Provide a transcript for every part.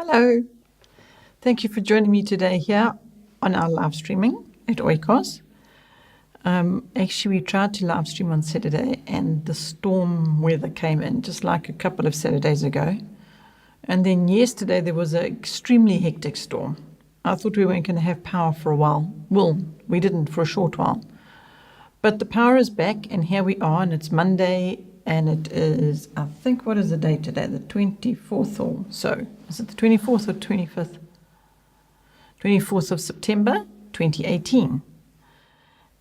Hello. Thank you for joining me today here on our live streaming at Oikos. Actually, we tried to live stream on Saturday and the storm weather came in just like a couple of Saturdays ago. And then yesterday there was an extremely hectic storm. I thought we weren't going to have power for a while. Well, we didn't for a short while. But the power is back and here we are, and it's Monday and it is, I think, what is the date today? The 24th or so. Is it the 24th or 25th? 24th of September 2018.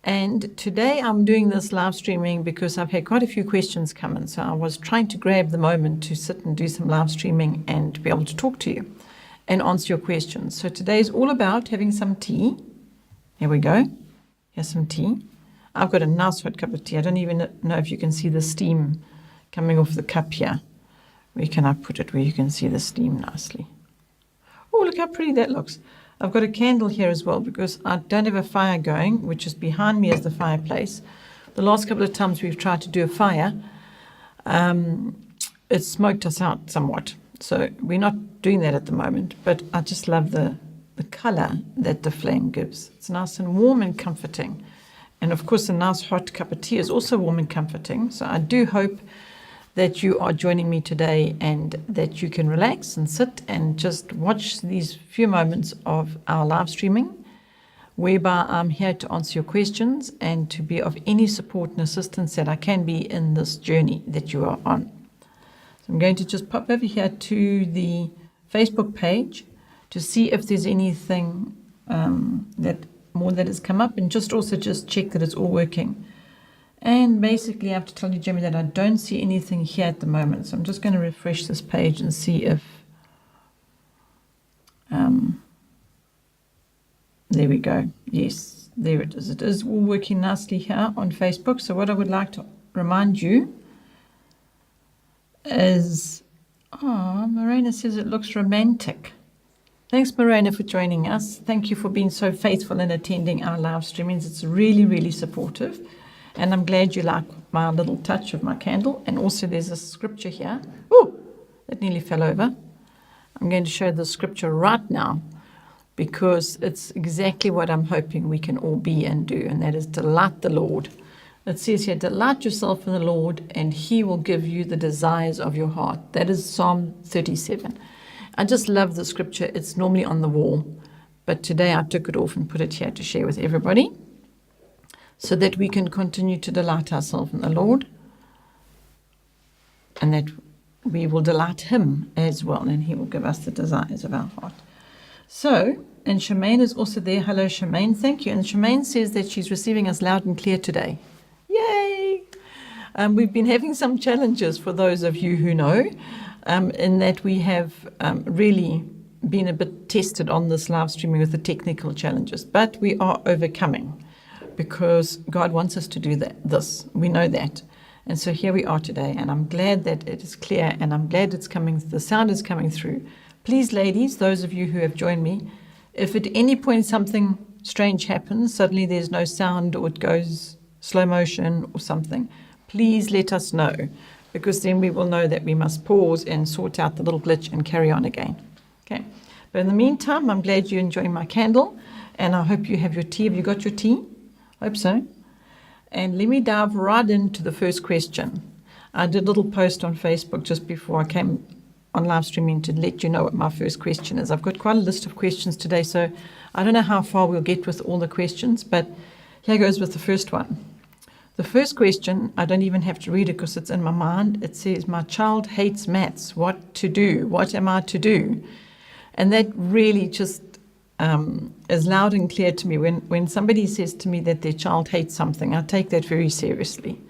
And today I'm doing this live streaming because I've had quite a few questions come in. So I was trying to grab the moment to sit and do some live streaming and to be able to talk to you and answer your questions. So today is all about having some tea. Here we go. Here's some tea. I've got a nice hot cup of tea. I don't even know if you can see the steam coming off the cup here. Where can I put it where you can see the steam nicely? Oh, look how pretty that looks. I've got a candle here as well because I don't have a fire going, which is behind me as the fireplace. The last couple of times we've tried to do a fire, it smoked us out somewhat. So we're not doing that at the moment, but I just love the color that the flame gives. It's nice and warm and comforting. And of course, a nice hot cup of tea is also warm and comforting. So I do hope that you are joining me today and that you can relax and sit and just watch these few moments of our live streaming, whereby I'm here to answer your questions and to be of any support and assistance that I can be in this journey that you are on. So I'm going to just pop over here to the Facebook page to see if there's anything that has come up, and just check that it's all working. And basically I have to tell you, Jamie, that I don't see anything here at the moment. So I'm just going to refresh this page and see if there we go. Yes, there it is. It is all working nicely here on Facebook. So what I would like to remind you is, Morena says it looks romantic. Thanks, Morena, for joining us. Thank you for being so faithful in attending our live streamings. It's really, really supportive. And I'm glad you like my little touch of my candle. And also there's a scripture here. Oh, that nearly fell over. I'm going to show the scripture right now because it's exactly what I'm hoping we can all be and do. And that is delight the Lord. It says here, delight yourself in the Lord and he will give you the desires of your heart. That is Psalm 37. I just love the scripture. It's normally on the wall, but today I took it off and put it here to share with everybody so that we can continue to delight ourselves in the Lord and that we will delight him as well, and he will give us the desires of our heart. So, and Shemaine is also there. Hello, Shemaine. Thank you. And Shemaine says that she's receiving us loud and clear today. Yay! We've been having some challenges for those of you who know, in that we have really been a bit tested on this live streaming with the technical challenges, but we are overcoming because God wants us to do this. We know that. And so here we are today, and I'm glad that it is clear, and I'm glad the sound is coming through. Please, ladies, those of you who have joined me, if at any point something strange happens, suddenly there's no sound or it goes slow motion or something, please let us know, because then we will know that we must pause and sort out the little glitch and carry on again. Okay. But in the meantime, I'm glad you're enjoying my candle, and I hope you have your tea. Have you got your tea? Hope so. And let me dive right into the first question. I did a little post on Facebook just before I came on live streaming to let you know what my first question is. I've got quite a list of questions today, so I don't know how far we'll get with all the questions, but here goes with the first one. The first question, I don't even have to read it because it's in my mind. It says, my child hates maths. What to do? What am I to do? And that really just is loud and clear to me. When somebody says to me that their child hates something, I take that very seriously.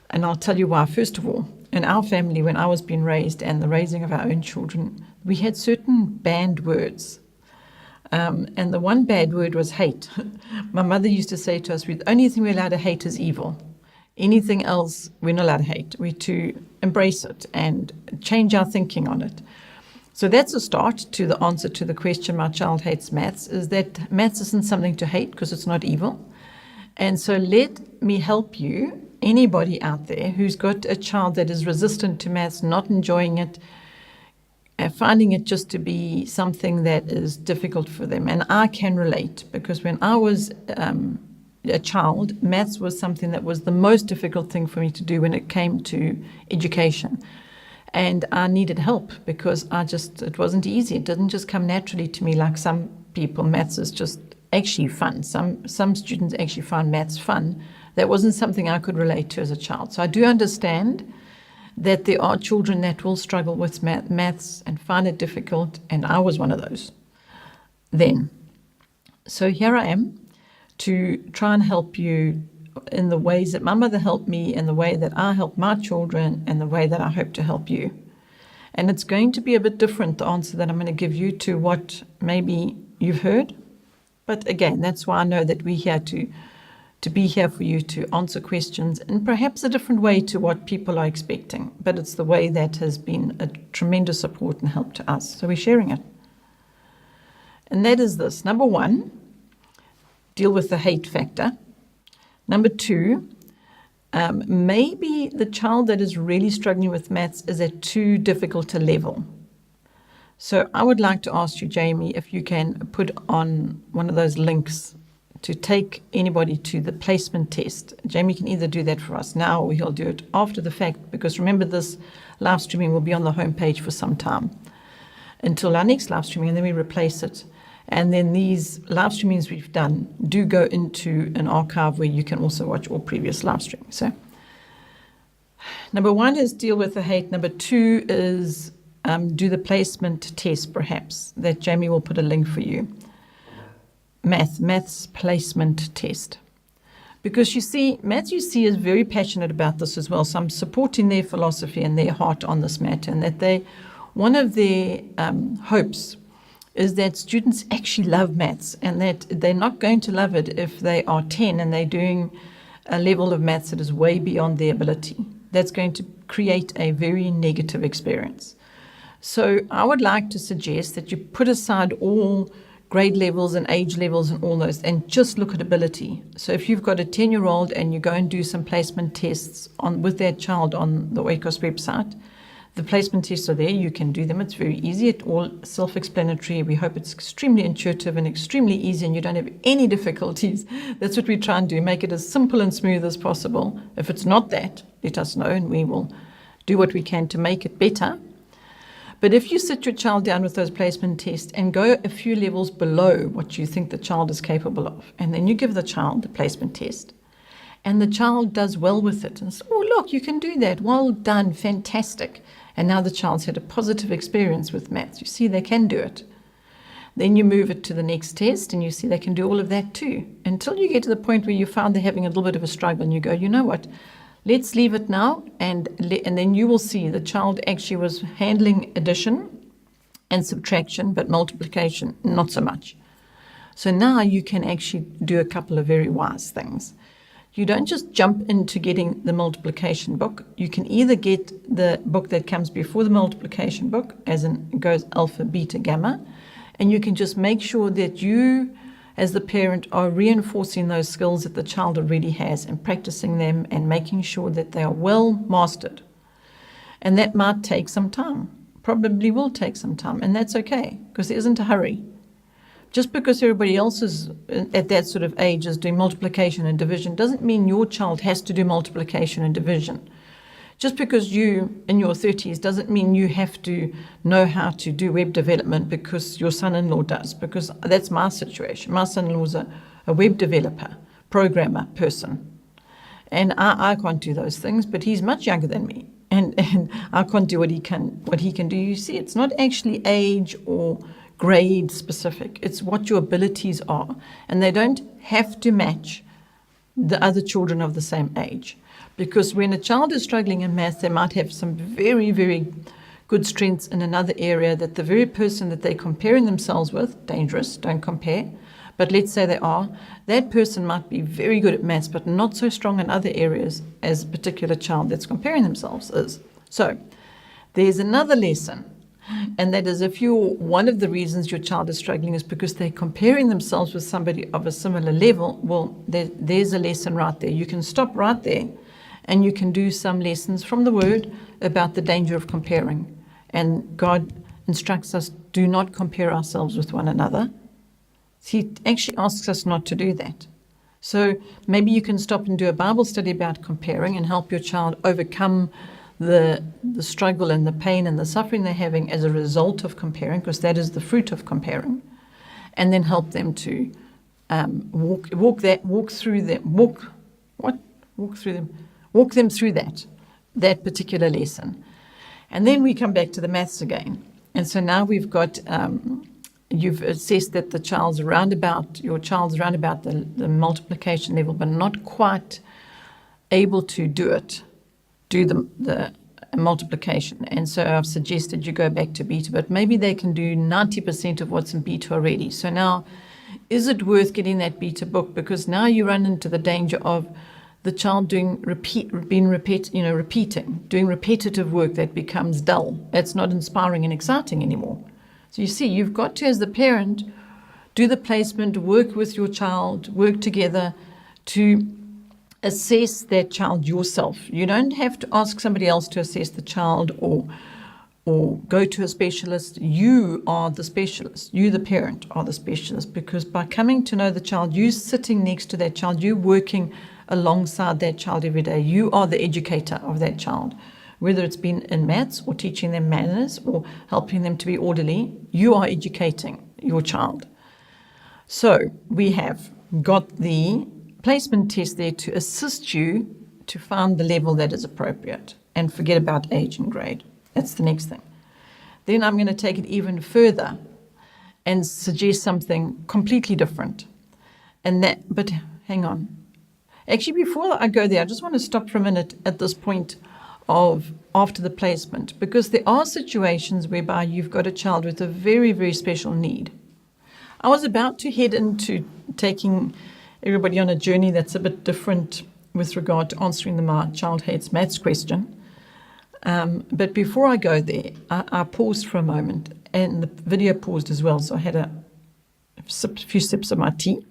And I'll tell you why. First of all, in our family, when I was being raised and the raising of our own children, we had certain banned words. And the one bad word was hate. My mother used to say to us, the only thing we're allowed to hate is evil. Anything else, we're not allowed to hate. We're to embrace it and change our thinking on it. So that's a start to the answer to the question, my child hates maths, is that maths isn't something to hate because it's not evil. And so let me help you, anybody out there who's got a child that is resistant to maths, not enjoying it, finding it just to be something that is difficult for them. And I can relate, because when I was a child, maths was something that was the most difficult thing for me to do when it came to education. And I needed help because it wasn't easy. It didn't just come naturally to me like some people. Maths is just actually fun. Some students actually find maths fun. That wasn't something I could relate to as a child. So I do understand that there are children that will struggle with maths and find it difficult, and I was one of those then. So here I am to try and help you in the ways that my mother helped me, and the way that I help my children, and the way that I hope to help you. And it's going to be a bit different, the answer that I'm going to give you, to what maybe you've heard. But again, that's why I know that we're here to be here for you, to answer questions in perhaps a different way to what people are expecting. But it's the way that has been a tremendous support and help to us. So we're sharing it. And that is this. Number one, deal with the hate factor. Number two, maybe the child that is really struggling with maths is at too difficult a level. So I would like to ask you, Jamie, if you can put on one of those links to take anybody to the placement test. Jamie can either do that for us now, or he'll do it after the fact, because remember, this live streaming will be on the homepage for some time until our next live streaming, and then we replace it. And then these live streamings we've done do go into an archive where you can also watch all previous live streamings. So number one is deal with the hate. Number two is do the placement test, perhaps, that Jamie will put a link for you. Maths placement test. Because you see, Maths UC is very passionate about this as well. So I'm supporting their philosophy and their heart on this matter, and that one of their hopes is that students actually love maths, and that they're not going to love it if they are 10 and they're doing a level of maths that is way beyond their ability. That's going to create a very negative experience. So I would like to suggest that you put aside all grade levels and age levels and all those, and just look at ability. So if you've got a 10-year-old and you go and do some placement tests with that child on the Oikos website, the placement tests are there. You can do them. It's very easy. It's all self-explanatory. We hope it's extremely intuitive and extremely easy, and you don't have any difficulties. That's what we try and do, make it as simple and smooth as possible. If it's not that, let us know, and we will do what we can to make it better. But if you sit your child down with those placement tests and go a few levels below what you think the child is capable of, and then you give the child the placement test, and the child does well with it, and says, oh, look, you can do that. Well done, fantastic. And now the child's had a positive experience with maths. You see, they can do it. Then you move it to the next test, and you see they can do all of that too, until you get to the point where you found they're having a little bit of a struggle, and you go, you know what, let's leave it now, and then you will see the child actually was handling addition and subtraction, but multiplication, not so much. So now you can actually do a couple of very wise things. You don't just jump into getting the multiplication book. You can either get the book that comes before the multiplication book, as in it goes alpha, beta, gamma, and you can just make sure that you, as the parent, are reinforcing those skills that the child already has and practicing them and making sure that they are well mastered. And that might take some time, probably will take some time, and that's okay, because there isn't a hurry. Just because everybody else is at that sort of age is doing multiplication and division doesn't mean your child has to do multiplication and division. Just because you in your 30s doesn't mean you have to know how to do web development because your son-in-law does, because that's my situation. My son-in-law is a web developer, programmer person. And I can't do those things, but he's much younger than me. And I can't do what he can do. You see, it's not actually age or grade specific. It's what your abilities are. And they don't have to match the other children of the same age. Because when a child is struggling in math, they might have some very, very good strengths in another area that the very person that they're comparing themselves with, dangerous, don't compare, but let's say they are, that person might be very good at maths, but not so strong in other areas as a particular child that's comparing themselves is. So there's another lesson. And that is, if one of the reasons your child is struggling is because they're comparing themselves with somebody of a similar level, well, there's a lesson right there. You can stop right there, and you can do some lessons from the Word about the danger of comparing. And God instructs us, do not compare ourselves with one another. He actually asks us not to do that. So maybe you can stop and do a Bible study about comparing and help your child overcome the struggle and the pain and the suffering they're having as a result of comparing, because that is the fruit of comparing, and then help them to walk them through that particular lesson. And then we come back to the maths again. And so now we've got, you've assessed that your child's around about the multiplication level, but not quite able to do the multiplication. And so I've suggested you go back to beta, but maybe they can do 90% of what's in beta already. So now, is it worth getting that beta book? Because now you run into the danger of the child doing repeating, doing repetitive work that becomes dull. That's not inspiring and exciting anymore. So you see, you've got to, as the parent, do the placement, work with your child, work together to assess that child yourself. You don't have to ask somebody else to assess the child or go to a specialist. You are the specialist. You, the parent, are the specialist, because by coming to know the child, you sitting next to that child, you working alongside that child every day. You are the educator of that child, whether it's been in maths or teaching them manners or helping them to be orderly. You are educating your child. So we have got the placement test there to assist you to find the level that is appropriate, and forget about age and grade. That's the next thing. Then I'm going to take it even further and suggest something completely different. But hang on. Actually, before I go there, I just want to stop for a minute at this point of after the placement, because there are situations whereby you've got a child with a very, very special need. I was about to head into taking everybody on a journey that's a bit different with regard to answering the "my child hates maths" question. But before I go there, I paused for a moment, and the video paused as well, so I had a few sips of my tea.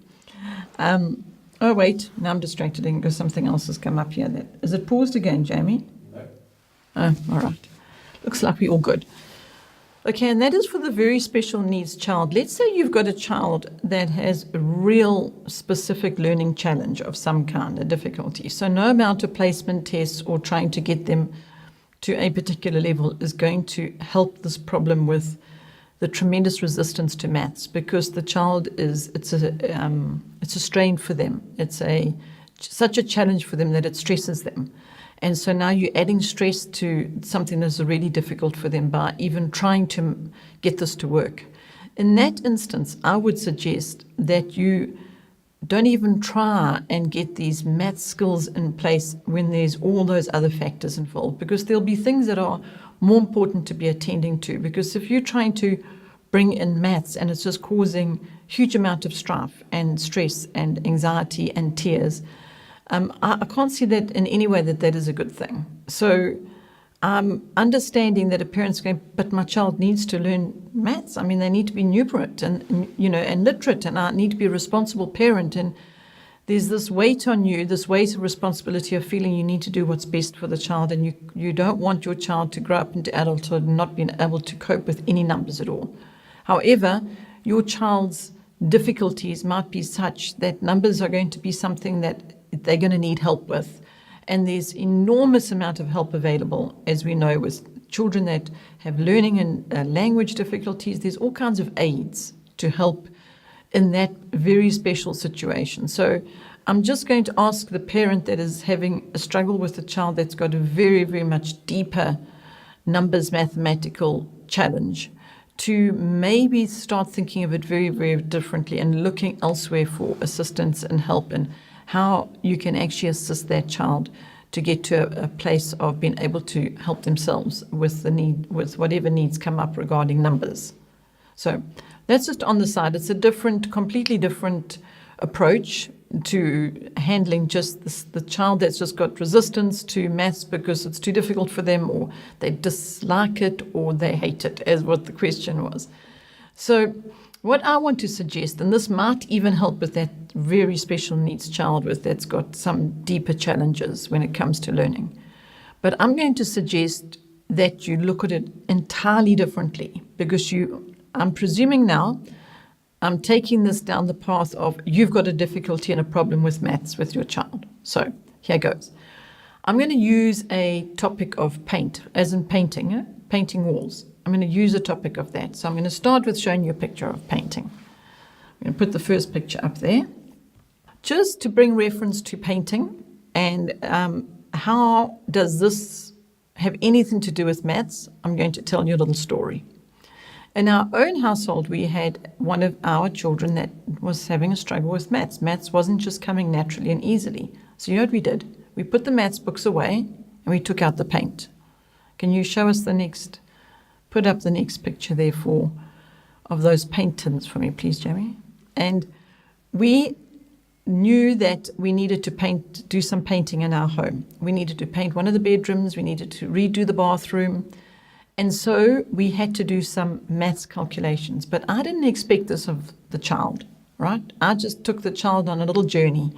Oh, wait, now I'm distracted because something else has come up here. Is it paused again, Jamie? No. Oh, all right. Looks like we're all good. Okay, and that is for the very special needs child. Let's say you've got a child that has a real specific learning challenge of some kind, a difficulty. So no amount of placement tests or trying to get them to a particular level is going to help this problem with the tremendous resistance to maths, because the child it's a strain for them. It's such a challenge for them that it stresses them. And so now you're adding stress to something that's really difficult for them by even trying to get this to work. In that instance, I would suggest that you don't even try and get these math skills in place when there's all those other factors involved, because there'll be things that are more important to be attending to. Because if you're trying to bring in maths and it's just causing huge amount of strife and stress and anxiety and tears, I can't see that in any way that is a good thing. So understanding that a parent's going, but my child needs to learn maths. I mean, they need to be numerate and literate, and I need to be a responsible parent. And there's this weight on you, this weight of responsibility of feeling you need to do what's best for the child, and you don't want your child to grow up into adulthood and not being able to cope with any numbers at all. However, your child's difficulties might be such that numbers are going to be something that they're going to need help with. And there's enormous amount of help available, as we know, with children that have learning and language difficulties. There's all kinds of aids to help in that very special situation. So I'm just going to ask the parent that is having a struggle with a child that's got a very, very much deeper numbers mathematical challenge to maybe start thinking of it very, very differently and looking elsewhere for assistance and help, and how you can actually assist that child to get to a place of being able to help themselves with whatever needs come up regarding numbers. So that's just on the side. It's a completely different approach to handling just the child that's just got resistance to maths because it's too difficult for them, or they dislike it, or they hate it, as what the question was. So what I want to suggest, and this might even help with that very special needs child that's got some deeper challenges when it comes to learning, but I'm going to suggest that you look at it entirely differently. because I'm presuming now, I'm taking this down the path of you've got a difficulty and a problem with maths with your child. So here goes. I'm going to use a topic of paint, as in painting, painting walls. I'm going to use a topic of that. So I'm going to start with showing you a picture of painting. I'm going to put the first picture up there, just to bring reference to painting and how does this have anything to do with maths. I'm going to tell you a little story. In our own household, we had one of our children that was having a struggle with maths. Maths wasn't just coming naturally and easily. So you know what we did? We put the maths books away and we took out the paint. Can you show us put up the next picture there of those paint tins for me, please, Jamie? And we knew that we needed to do some painting in our home. We needed to paint one of the bedrooms. We needed to redo the bathroom. And so we had to do some maths calculations. But I didn't expect this of the child, right? I just took the child on a little journey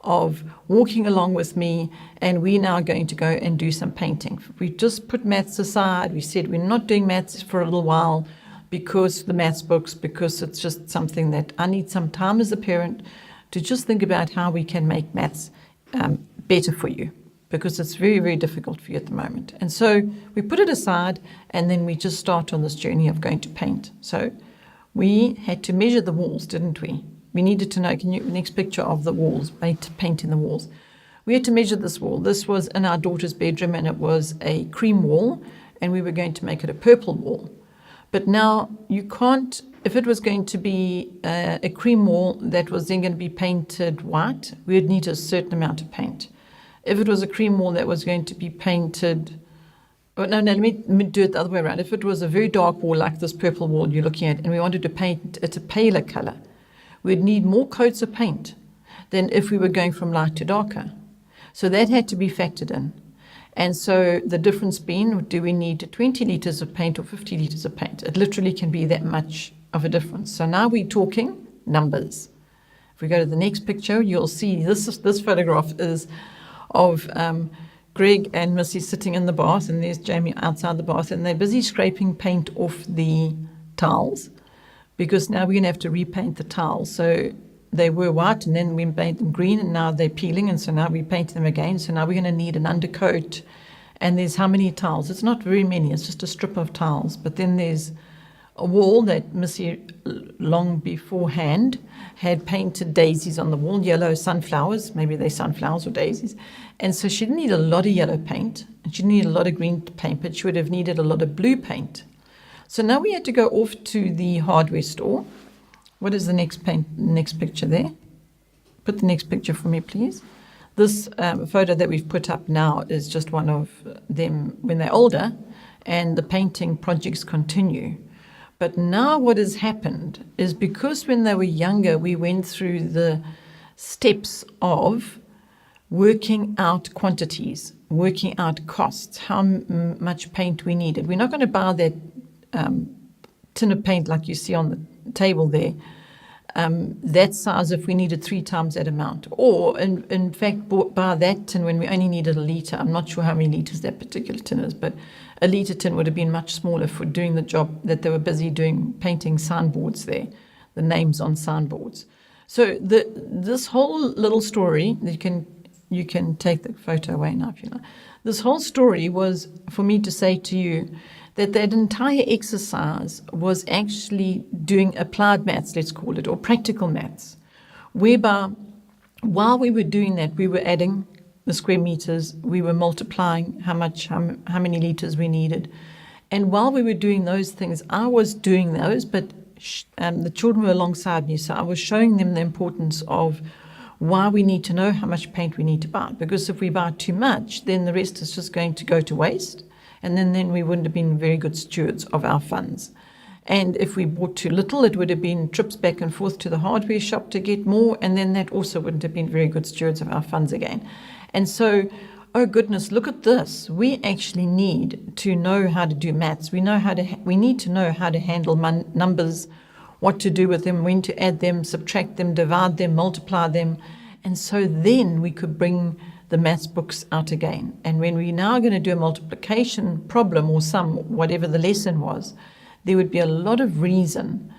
of walking along with me, and we're now going to go and do some painting. We just put maths aside. We said we're not doing maths for a little while because the maths books, because it's just something that I need some time as a parent to just think about how we can make maths better for you, because it's very, very difficult for you at the moment. And so we put it aside, and then we just start on this journey of going to paint. So we had to measure the walls, didn't we? We needed to know, next picture of the walls, painting the walls. We had to measure this wall. This was in our daughter's bedroom, and it was a cream wall, and we were going to make it a purple wall. But now you can't, if it was going to be a cream wall that was then going to be painted white, we would need a certain amount of paint. If it was a cream wall that was going to be painted, let me do it the other way around. If it was a very dark wall like this purple wall you're looking at, and we wanted to paint it a paler color, we'd need more coats of paint than if we were going from light to darker. So that had to be factored in. And so the difference being, do we need 20 litres of paint or 50 litres of paint? It literally can be that much of a difference. So now we're talking numbers. If we go to the next picture, you'll see this photograph is of Greg and Missy sitting in the bath, and there's Jamie outside the bath, and they're busy scraping paint off the tiles, because now we're going to have to repaint the tiles. So they were white, and then we made them green, and now they're peeling, and so now we paint them again. So now we're going to need an undercoat. And there's how many tiles? It's not very many. It's just a strip of tiles. But then there's a wall that Missy, long beforehand, had painted daisies on the wall, yellow sunflowers. Maybe they're sunflowers or daisies. And so she didn't need a lot of yellow paint, and she didn't need a lot of green paint, but she would have needed a lot of blue paint. So now we had to go off to the hardware store. What is the next picture there? Put the next picture for me, please. This photo that we've put up now is just one of them when they're older, and the painting projects continue. But now what has happened is, because when they were younger, we went through the steps of working out quantities, working out costs, how much paint we needed. We're not going to buy that tin of paint like you see on the table there, that size if we needed 3 times that amount. Or, in fact, buy that tin when we only needed a litre. I'm not sure how many litres that particular tin is, but a litre tin would have been much smaller for doing the job that they were busy doing, painting signboards there, the names on signboards. So this whole little story, you can take the photo away now if you like. This whole story was for me to say to you that entire exercise was actually doing applied maths, let's call it, or practical maths, whereby while we were doing that, we were adding the square meters, we were multiplying how many liters we needed. And while we were doing those things, I was doing those, but the children were alongside me, so I was showing them the importance of why we need to know how much paint we need to buy. Because if we buy too much, then the rest is just going to go to waste, and then we wouldn't have been very good stewards of our funds. And if we bought too little, it would have been trips back and forth to the hardware shop to get more, and then that also wouldn't have been very good stewards of our funds again. And so, oh goodness, look at this. We actually need to know how to do maths. We need to know how to handle numbers, what to do with them, when to add them, subtract them, divide them, multiply them. And so then we could bring the maths books out again. And when we're now going to do a multiplication problem or sum, whatever the lesson was, there would be a lot of reason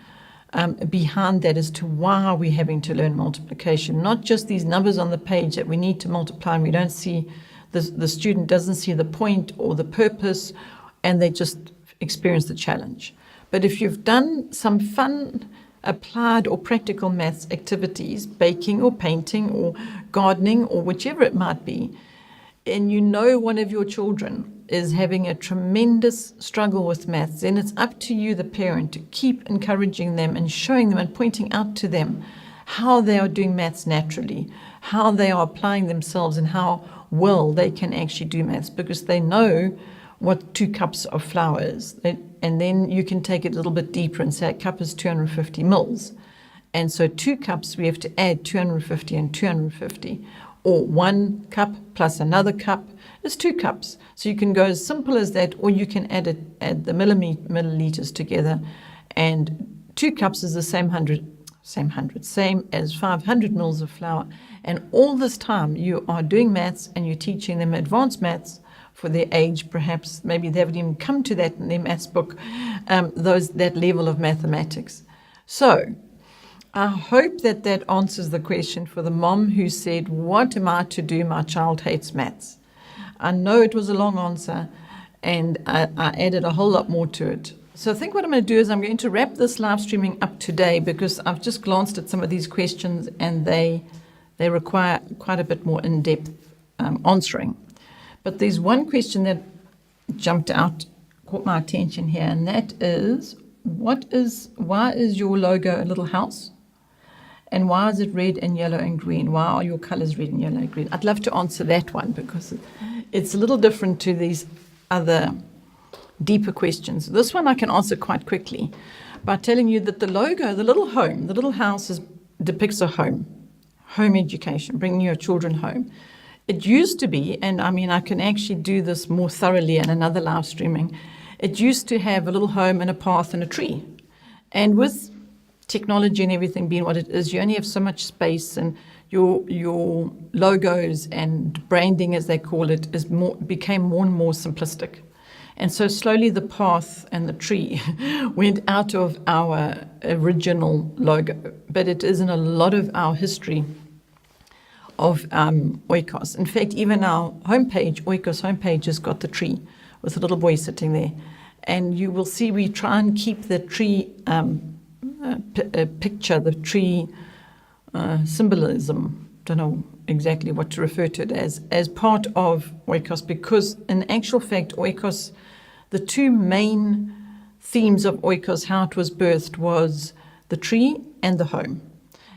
behind that as to why we're having to learn multiplication, not just these numbers on the page that we need to multiply and we don't see, the student doesn't see the point or the purpose, and they just experience the challenge. But if you've done some fun applied or practical maths activities, baking or painting or gardening or whichever it might be, and you know one of your children is having a tremendous struggle with maths, then it's up to you, the parent, to keep encouraging them and showing them and pointing out to them how they are doing maths naturally, how they are applying themselves and how well they can actually do maths, because they know what 2 cups of flour is. And then you can take it a little bit deeper and say a cup is 250 mils. And so 2 cups, we have to add 250 and 250. Or 1 cup plus another cup is 2 cups. So you can go as simple as that, or you can add the milliliters together. And 2 cups is the same as 500 mils of flour. And all this time you are doing maths and you're teaching them advanced maths for their age, perhaps. Maybe they haven't even come to that in their maths book, that level of mathematics. So I hope that answers the question for the mom who said, what am I to do? My child hates maths. I know it was a long answer, and I added a whole lot more to it. So I think what I'm going to do is I'm going to wrap this live streaming up today, because I've just glanced at some of these questions and they require quite a bit more in-depth answering. But there's one question that jumped out, caught my attention here, and that is, why is your logo a little house? And why is it red and yellow and green? Why are your colors red and yellow and green? I'd love to answer that one, because it's a little different to these other deeper questions. This one I can answer quite quickly by telling you that the logo, the little home, the little house depicts a home education, bringing your children home. It used to be, and I mean, I can actually do this more thoroughly in another live streaming. It used to have a little home and a path and a tree. And with technology and everything being what it is, you only have so much space, and your logos and branding, as they call it, became more and more simplistic. And so slowly the path and the tree went out of our original logo. But it is in a lot of our history of Oikos. In fact, even our homepage, Oikos homepage, has got the tree with a little boy sitting there. And you will see we try and keep the tree picture, the tree symbolism, don't know exactly what to refer to it as part of Oikos, because in actual fact, Oikos, the 2 main themes of Oikos, how it was birthed, was the tree and the home.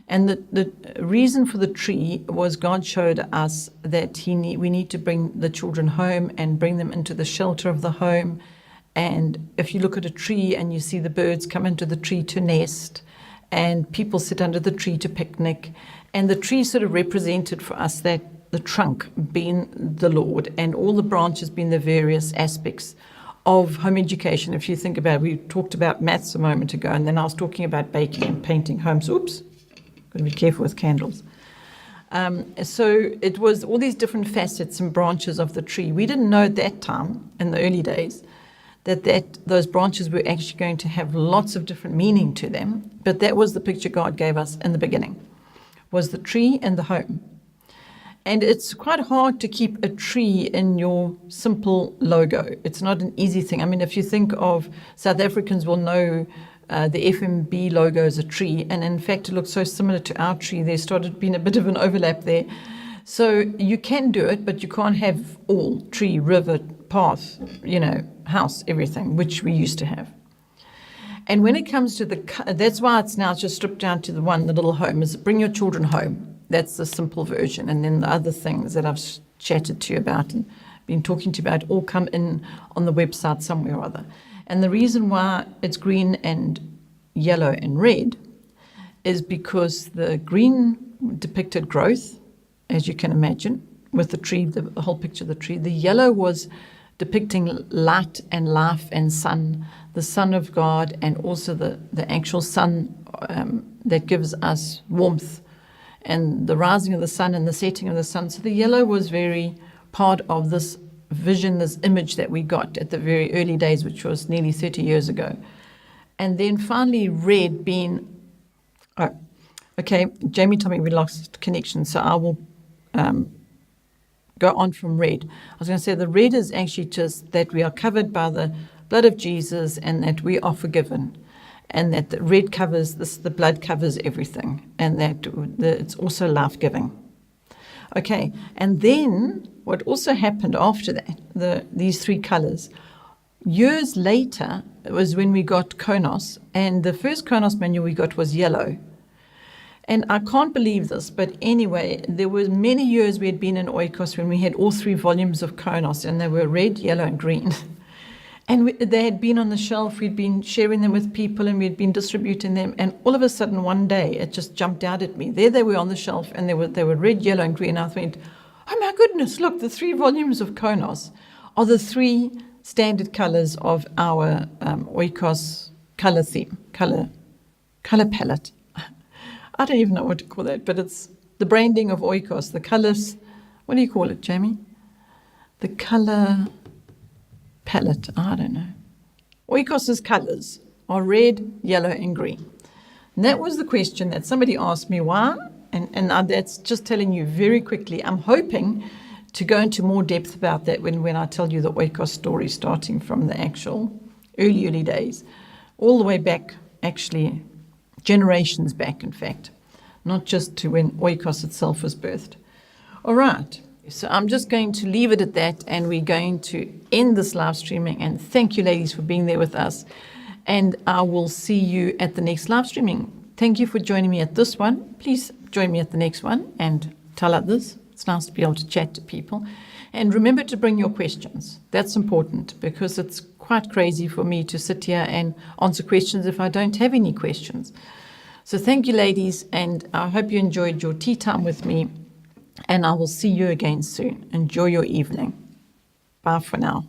And the reason for the tree was God showed us that we need to bring the children home and bring them into the shelter of the home. And if you look at a tree and you see the birds come into the tree to nest, and people sit under the tree to picnic, and the tree sort of represented for us that the trunk being the Lord, and all the branches being the various aspects of home education. If you think about it, we talked about maths a moment ago, and then I was talking about baking and painting homes. Oops. Got to be careful with candles. So it was all these different facets and branches of the tree. We didn't know at that time, in the early days, that those branches were actually going to have lots of different meaning to them. But that was the picture God gave us in the beginning, was the tree and the home. And it's quite hard to keep a tree in your simple logo. It's not an easy thing. I mean, if you think of South Africans will know the FMB logo is a tree, and in fact it looks so similar to our tree. There started being a bit of an overlap there. So you can do it, but you can't have all tree, river, path, house, everything, which we used to have. And when it comes to that's why it's now just stripped down to the little home, is bring your children home. That's the simple version. And then the other things that I've chatted to you about and been talking to you about all come in on the website somewhere or other. And the reason why it's green and yellow and red is because the green depicted growth, as you can imagine, with the tree, the whole picture of the tree. The yellow was depicting light and life and sun, the Son of God, and also the actual sun that gives us warmth, and the rising of the sun and the setting of the sun. So the yellow was very part of this vision, this image that we got at the very early days, which was nearly 30 years ago. and then finally red being, oh, okay, Jamie told me we lost connection, so I will go on from red. I was going to say the red is actually just that we are covered by the blood of Jesus and that we are forgiven, and that the red covers this, the blood covers everything, and that it's also life-giving. Okay, and then what also happened after that, these three colors, years later, it was when we got Konos, and the first Konos manual we got was yellow. And I can't believe this, but anyway, there were many years we had been in Oikos when we had all 3 volumes of Konos, and they were red, yellow, and green. And they had been on the shelf, we'd been sharing them with people, and we'd been distributing them, and all of a sudden one day it just jumped out at me. There they were on the shelf, and they were red, yellow, and green. I went, oh my goodness, look, the 3 volumes of Konos are the 3 standard colors of our Oikos color theme, color palette. I don't even know what to call that, but it's the branding of Oikos, the colors. What do you call it, Jamie? The color palette, I don't know. Oikos's colors are red, yellow, and green. And that was the question that somebody asked me why, and that's just telling you very quickly. I'm hoping to go into more depth about that when I tell you the Oikos story, starting from the actual early days, all the way back, actually, generations back, in fact, not just to when Oikos itself was birthed. All right, so I'm just going to leave it at that, and we're going to end this live streaming. And thank you, ladies, for being there with us. And I will see you at the next live streaming. Thank you for joining me at this one. Please join me at the next one and tell others. It's nice to be able to chat to people. And remember to bring your questions. That's important, because it's quite crazy for me to sit here and answer questions if I don't have any questions. So thank you, ladies, and I hope you enjoyed your tea time with me, and I will see you again soon. Enjoy your evening. Bye for now.